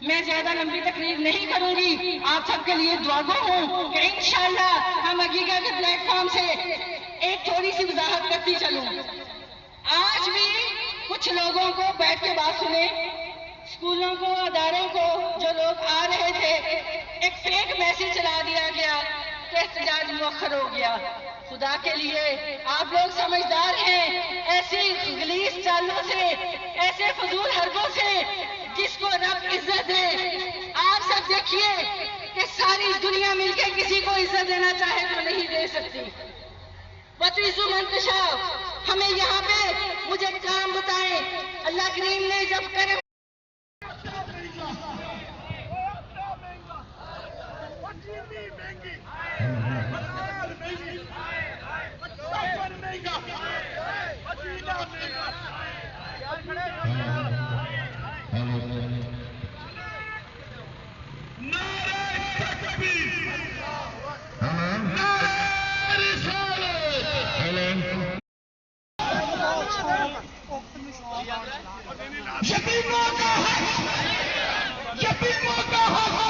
میں زیادہ لمبی تقریر نہیں کروں گی، آپ سب کے لیے دعا گو ہوں کہ انشاءاللہ ہم عقیقہ کے پلیٹ فارم سے ایک تھوڑی سی وضاحت کرتی چلوں۔ آج بھی کچھ لوگوں کو بیٹھ کے بات سنیں، اسکولوں کو، اداروں کو جو لوگ آ رہے تھے، ایک فیک میسج چلا دیا گیا کہ احتجاج مؤخر ہو گیا۔ خدا کے لیے آپ لوگ سمجھدار ہیں، ایسی غلیظ چالوں سے، ایسے فضول حربوں سے جس کو رب عزت دے۔ آپ سب دیکھیے کہ ساری دنیا مل کے کسی کو عزت دینا چاہے تو نہیں دے سکتی۔ وَتُعِزُّ مَن تَشَاءُ، ہمیں یہاں پہ مجھے کام بتائیں، اللہ کریم نے جب کرے یتیموں کا حق، یتیموں کا حق